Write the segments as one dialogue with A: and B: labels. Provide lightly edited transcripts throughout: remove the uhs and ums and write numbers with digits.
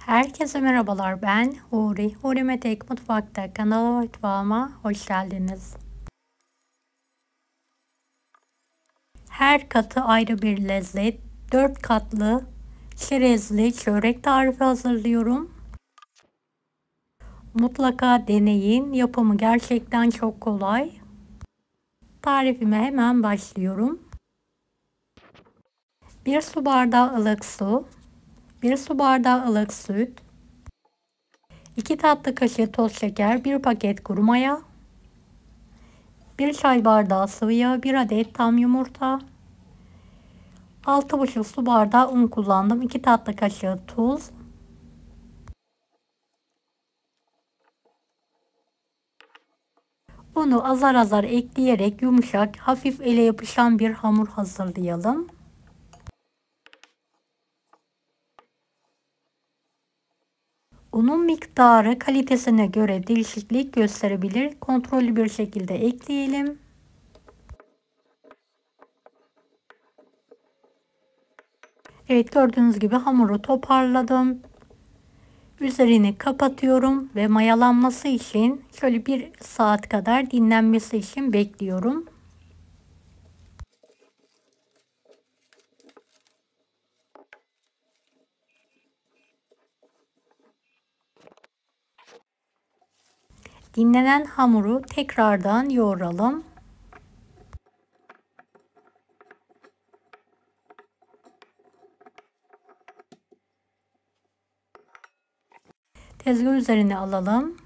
A: Herkese merhabalar, ben Huri. Huri Metek Mutfak'ta kanalıma mutfağıma hoş geldiniz. Her katı ayrı bir lezzet. 4 katlı çerezli çörek tarifi hazırlıyorum. Mutlaka deneyin. Yapımı gerçekten çok kolay. Tarifime hemen başlıyorum. 1 su bardağı ılık su, 1 su bardağı ılık süt, 2 tatlı kaşığı toz şeker, 1 paket kuru maya, 1 çay bardağı sıvı yağ, 1 adet tam yumurta, 6,5 su bardağı un kullandım, 2 tatlı kaşığı tuz, unu azar azar ekleyerek yumuşak, hafif ele yapışan bir hamur hazırlayalım. Unun miktarı kalitesine göre değişiklik gösterebilir. Kontrollü bir şekilde ekleyelim. Evet, gördüğünüz gibi hamuru toparladım. Üzerini kapatıyorum ve mayalanması için şöyle 1 saat kadar dinlenmesi için bekliyorum. Dinlenen hamuru tekrardan yoğuralım. Tezgah üzerine alalım.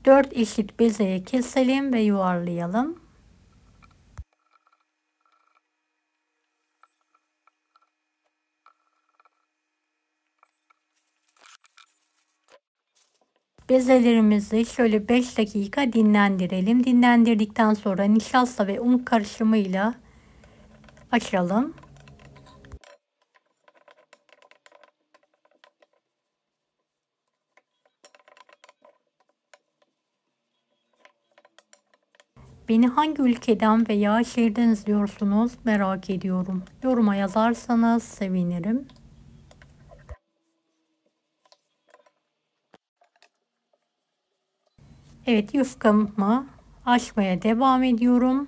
A: 4 eşit bezeye keselim ve yuvarlayalım. Bezelerimizi şöyle 5 dakika dinlendirelim. Dinlendirdikten sonra nişasta ve un karışımıyla açalım. Beni hangi ülkeden veya şehirden izliyorsunuz merak ediyorum. Yoruma yazarsanız sevinirim. Evet, yufkamı açmaya devam ediyorum.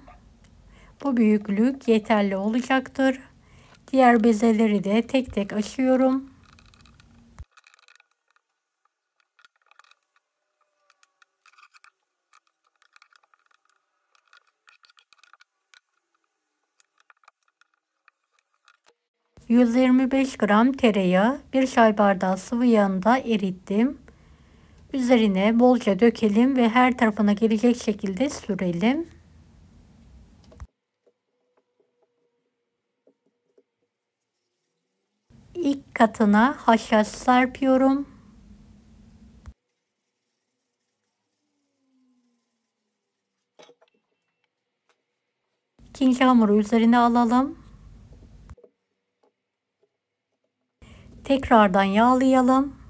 A: Bu büyüklük yeterli olacaktır. Diğer bezeleri de tek tek açıyorum. ...125 gram tereyağı, 1 çay bardağı sıvı yağında erittim. Üzerine bolca dökelim ve her tarafına gelecek şekilde sürelim. İlk katına haşhaş serpiyorum. İkinci hamuru üzerine alalım. Tekrardan yağlayalım.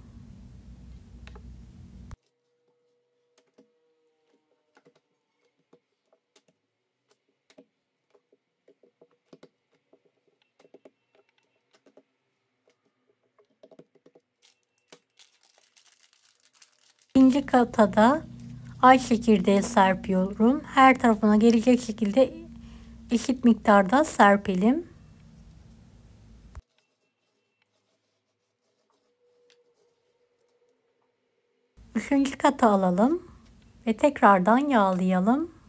A: İkinci kata da ay çekirdeği serpiyorum. Her tarafına gelecek şekilde eşit miktarda serpelim. Üçüncü katı alalım ve tekrardan yağlayalım.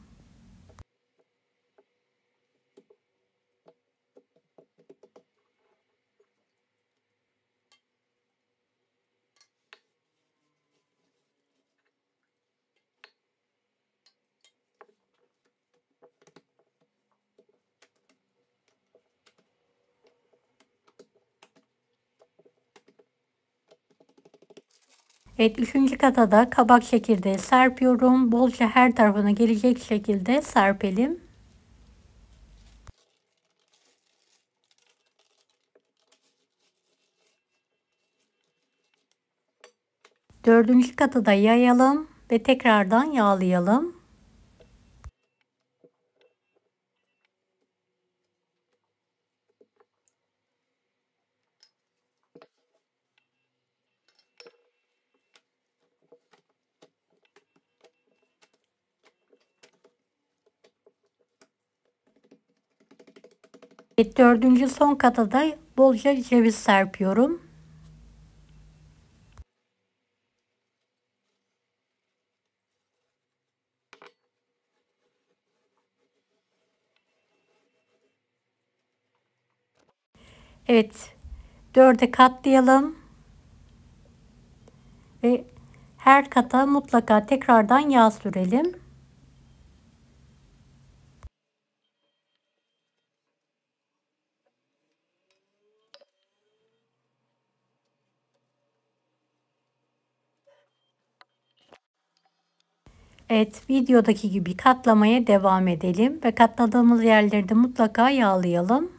A: Evet, üçüncü kata da kabak çekirdeği serpiyorum. Bolca her tarafına gelecek şekilde serpelim. Dördüncü katı da yayalım ve tekrardan yağlayalım. Evet, dördüncü son kata da bolca ceviz serpiyorum. Evet, dörde katlayalım ve her kata mutlaka tekrardan yağ sürelim. Evet, videodaki gibi katlamaya devam edelim ve katladığımız yerleri de mutlaka yağlayalım.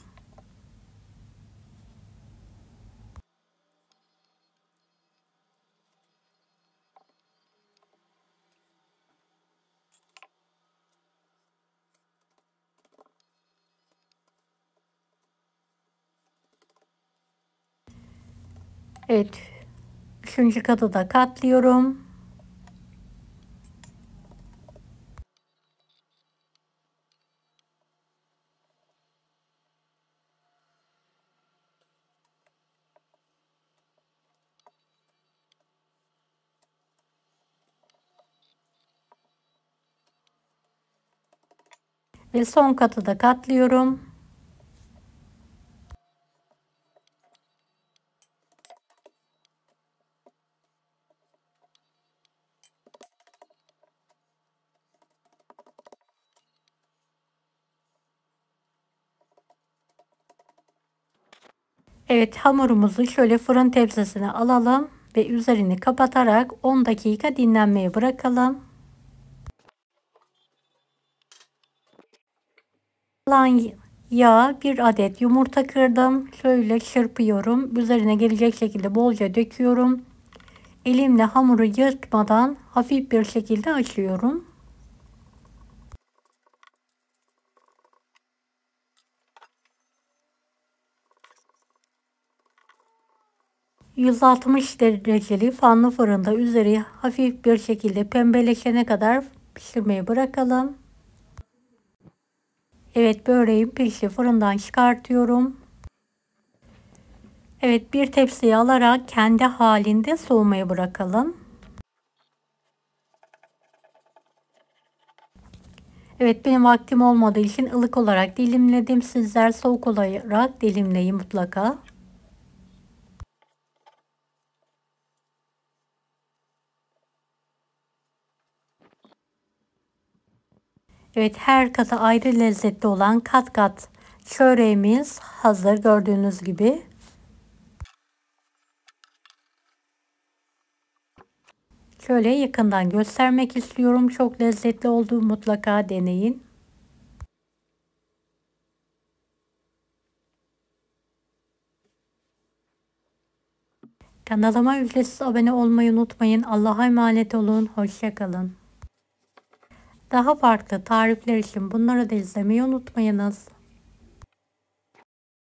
A: Evet, üçüncü katı da katlıyorum. Ve son katı da katlıyorum. Evet, hamurumuzu şöyle fırın tepsisine alalım ve üzerini kapatarak 10 dakika dinlenmeye bırakalım. Kalan yağa bir adet yumurta kırdım. Şöyle çırpıyorum. Üzerine gelecek şekilde bolca döküyorum. Elimle hamuru yırtmadan hafif bir şekilde açıyorum. ...160 dereceli fanlı fırında üzeri hafif bir şekilde pembeleşene kadar pişirmeye bırakalım. Evet, böreğim pişti, fırından çıkartıyorum. Evet, bir tepsiye alarak kendi halinde soğumaya bırakalım. Evet, benim vaktim olmadığı için ılık olarak dilimledim. Sizler soğuk olarak dilimleyin mutlaka. Evet, her kata ayrı lezzetli olan kat kat çöreğimiz hazır gördüğünüz gibi. Şöyle yakından göstermek istiyorum. Çok lezzetli olduğu, mutlaka deneyin. Kanalıma ücretsiz abone olmayı unutmayın. Allah'a emanet olun. Hoşça kalın. Daha farklı tarifler için bunları da izlemeyi unutmayınız.